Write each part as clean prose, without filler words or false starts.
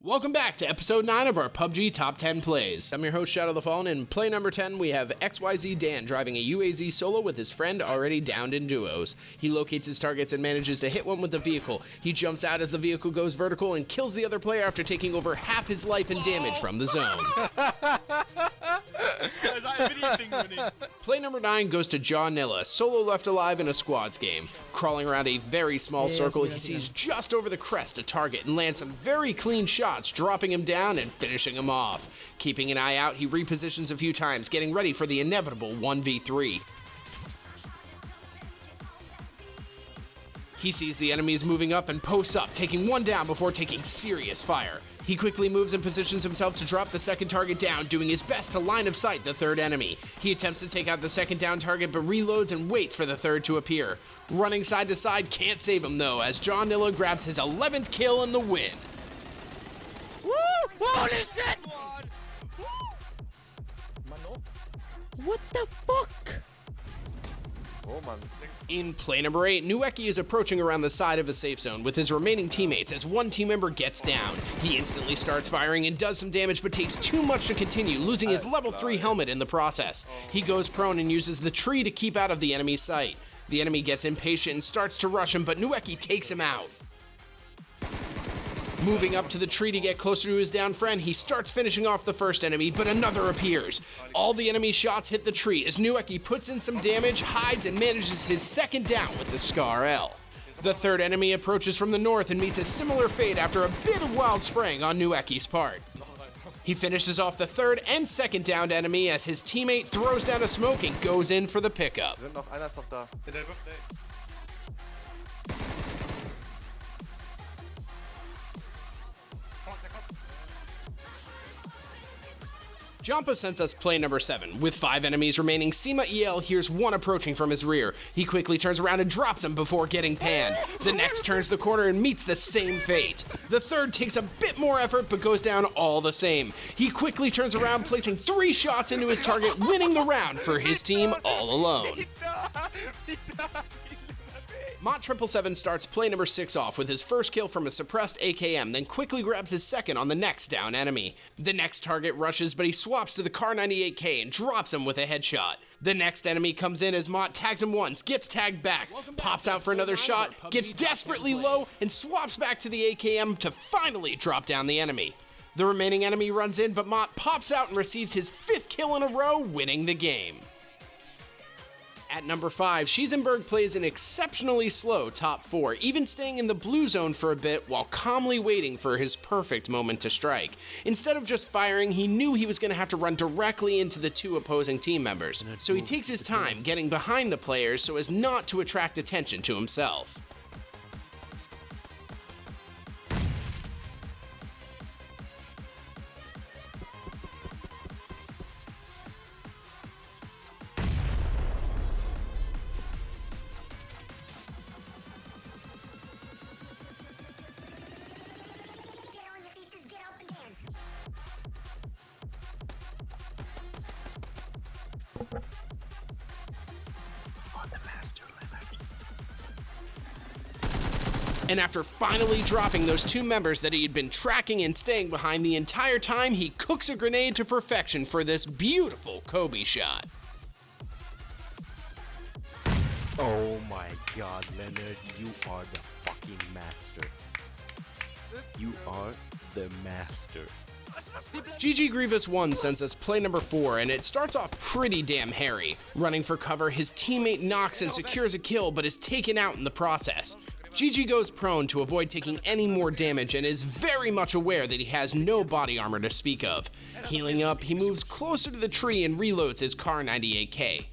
Welcome back to episode 9 of our PUBG Top 10 Plays. I'm your host, Shadow the Fallen, and in play number 10, we have XYZ Dan driving a UAZ solo with his friend already downed in duos. He locates his targets and manages to hit one with the vehicle. He jumps out as the vehicle goes vertical and kills the other player after taking over half his life and damage from the zone. Play number 9 goes to Jonppa, solo left alive in a squads game. Crawling around a very small circle, he sees just over the crest a target and lands some very clean shots, dropping him down and finishing him off. Keeping an eye out, he repositions a few times, getting ready for the inevitable 1v3. He sees the enemies moving up and posts up, taking one down before taking serious fire. He quickly moves and positions himself to drop the second target down, doing his best to line of sight the third enemy. He attempts to take out the second down target, but reloads and waits for the third to appear. Running side to side can't save him though, as Jonppa grabs his 11th kill in the win. Woo! Holy shit! What the fuck? Oh man. In play number 8, Nuekki is approaching around the side of a safe zone with his remaining teammates as one team member gets down. He instantly starts firing and does some damage but takes too much to continue, losing his level 3 helmet in the process. He goes prone and uses the tree to keep out of the enemy's sight. The enemy gets impatient and starts to rush him, but Nuekki takes him out. Moving up to the tree to get closer to his down friend, he starts finishing off the first enemy, but another appears. All the enemy shots hit the tree as Nuekki puts in some damage, hides, and manages his second down with the SokarLF. The third enemy approaches from the north and meets a similar fate after a bit of wild spraying on Nuekki's part. He finishes off the third and second downed enemy as his teammate throws down a smoke and goes in for the pickup. Einer ist noch da. Jonppa sends us play number 7. With 5 enemies remaining, Sima EL hears one approaching from his rear. He quickly turns around and drops him before getting panned. The next turns the corner and meets the same fate. The third takes a bit more effort but goes down all the same. He quickly turns around, placing 3 shots into his target, winning the round for his team all alone. Mott777 starts play number 6 off with his first kill from a suppressed AKM, then quickly grabs his second on the next down enemy. The next target rushes, but he swaps to the Kar98K and drops him with a headshot. The next enemy comes in as Mott tags him once, gets tagged back, pops out for another shot, gets desperately low, and swaps back to the AKM to finally drop down the enemy. The remaining enemy runs in, but Mott pops out and receives his 5th kill in a row, winning the game. At number 5, Scheissenberg plays an exceptionally slow top 4, even staying in the blue zone for a bit while calmly waiting for his perfect moment to strike. Instead of just firing, he knew he was going to have to run directly into the 2 opposing team members, so he takes his time getting behind the players so as not to attract attention to himself. And after finally dropping those 2 members that he had been tracking and staying behind the entire time, he cooks a grenade to perfection for this beautiful Kobe shot. Oh my god, Leonard, you are the fucking master. You are the master. GG Grievous 1 sends us play number 4, and it starts off pretty damn hairy. Running for cover, his teammate knocks and secures a kill, but is taken out in the process. GG goes prone to avoid taking any more damage and is very much aware that he has no body armor to speak of. Healing up, he moves closer to the tree and reloads his Kar98K.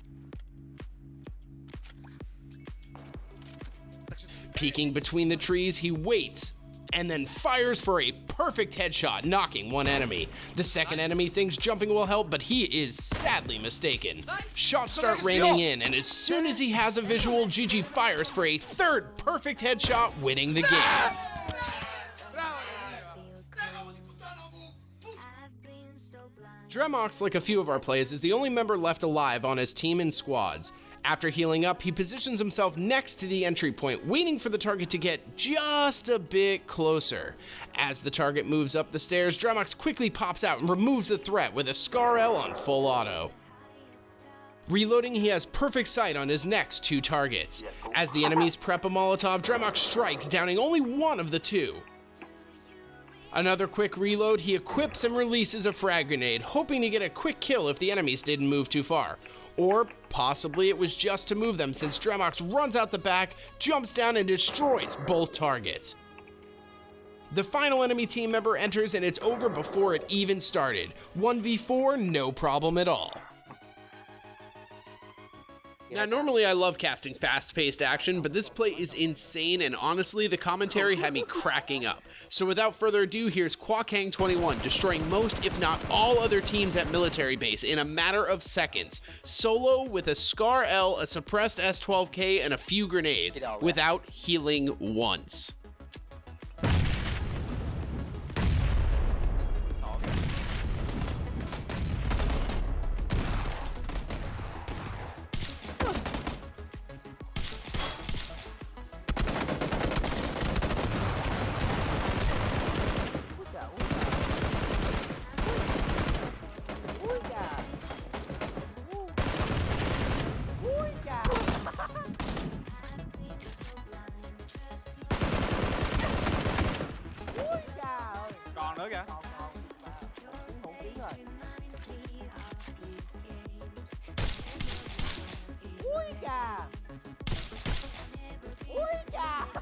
Peeking between the trees, he waits, and then fires for a perfect headshot, knocking one enemy. The second enemy thinks jumping will help, but he is sadly mistaken. Shots start raining in, and as soon as he has a visual, GG fires for a third perfect headshot, winning the game. Dramox, like a few of our plays, is the only member left alive on his team in squads. After healing up, he positions himself next to the entry point, waiting for the target to get just a bit closer. As the target moves up the stairs, Dramox quickly pops out and removes the threat with a SokarLF on full auto. Reloading, he has perfect sight on his next 2 targets. As the enemies prep a Molotov, Dramox strikes, downing only one of the 2. Another quick reload, he equips and releases a frag grenade, hoping to get a quick kill if the enemies didn't move too far. Or possibly it was just to move them, since Dramox runs out the back, jumps down and destroys both targets. The final enemy team member enters and it's over before it even started. 1v4, no problem at all. Now, normally I love casting fast-paced action, but this play is insane, and honestly, the commentary had me cracking up. So without further ado, here's Kwakang21 destroying most, if not all, other teams at military base in a matter of seconds, solo with a SokarLF, a suppressed S12K, and a few grenades, without healing once. Nữa kìa. Ui kìa. Ui kìa.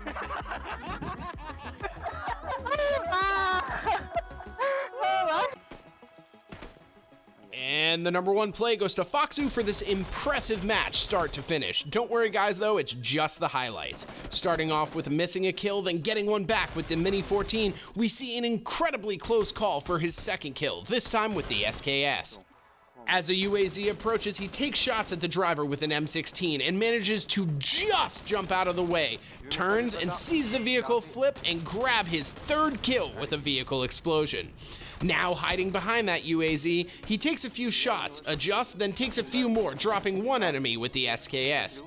And the #1 play goes to fAXZU for this impressive match, start to finish. Don't worry guys though, it's just the highlights. Starting off with missing a kill, then getting one back with the Mini 14, we see an incredibly close call for his second kill, this time with the SKS. As a UAZ approaches, he takes shots at the driver with an M16 and manages to just jump out of the way, turns and sees the vehicle flip and grab his 3rd kill with a vehicle explosion. Now hiding behind that UAZ, he takes a few shots, adjusts, then takes a few more, dropping one enemy with the SKS.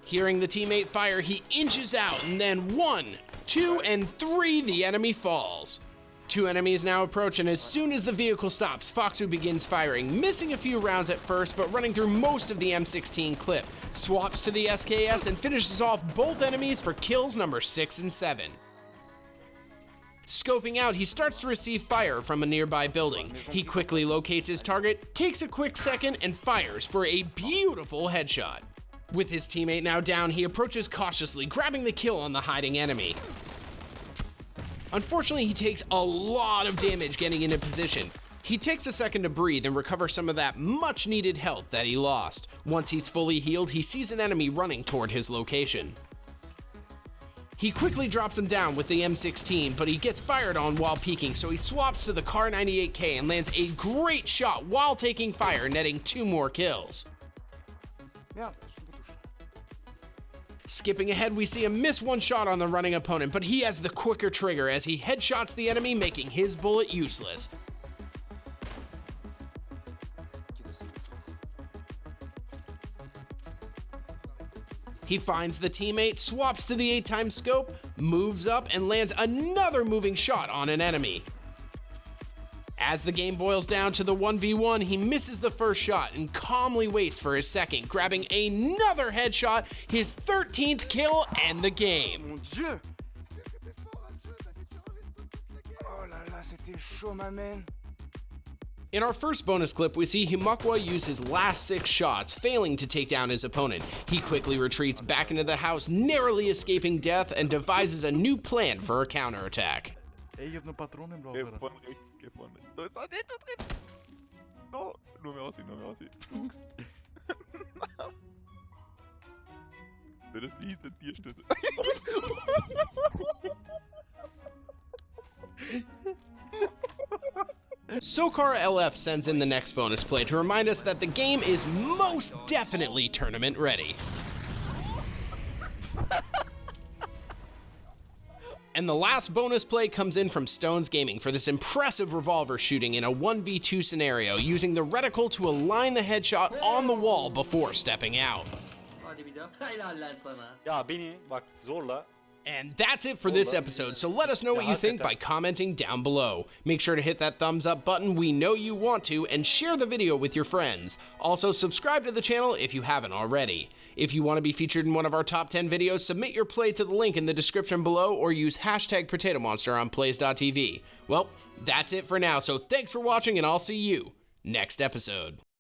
Hearing the teammate fire, he inches out, and then 1, 2, and 3, the enemy falls. 2 enemies now approach, and as soon as the vehicle stops, fAXZU begins firing, missing a few rounds at first, but running through most of the M16 clip. Swaps to the SKS and finishes off both enemies for kills number 6 and 7. Scoping out, he starts to receive fire from a nearby building. He quickly locates his target, takes a quick second, and fires for a beautiful headshot. With his teammate now down, he approaches cautiously, grabbing the kill on the hiding enemy. Unfortunately, he takes a lot of damage getting into position. He takes a second to breathe and recover some of that much needed health that he lost. Once he's fully healed, he sees an enemy running toward his location. He quickly drops him down with the M16, but he gets fired on while peeking, so he swaps to the Kar98K and lands a great shot while taking fire, netting 2 more kills. Skipping ahead, we see him miss one shot on the running opponent, but he has the quicker trigger as he headshots the enemy, making his bullet useless. He finds the teammate, swaps to the 8x scope, moves up, and lands another moving shot on an enemy. As the game boils down to the 1v1, he misses the first shot and calmly waits for his second, grabbing another headshot, his 13th kill, and the game. Mon Dieu! Oh là là, c'était chaud, ma man. In our first bonus clip, we see hiimokoe use his last 6 shots, failing to take down his opponent. He quickly retreats back into the house, narrowly escaping death, and devises a new plan for a counterattack. Ej, jedno patrony, bro. No, no me así, no me así. Das ist die Tierschnitte. SokarLF sends in the next bonus play to remind us that the game is most definitely tournament ready. And And the last bonus play comes in from Stones Gaming for this impressive revolver shooting in a 1v2 scenario using the reticle to align the headshot on the wall before stepping out. Ya beni bak zorla. And that's it for this episode, so let us know what you think by commenting down below. Make sure to hit that thumbs up button, we know you want to, and share the video with your friends. Also, subscribe to the channel if you haven't already. If you want to be featured in one of our top 10 videos, submit your play to the link in the description below or use hashtag Protatomonster on plays.tv. Well, that's it for now, so thanks for watching and I'll see you next episode.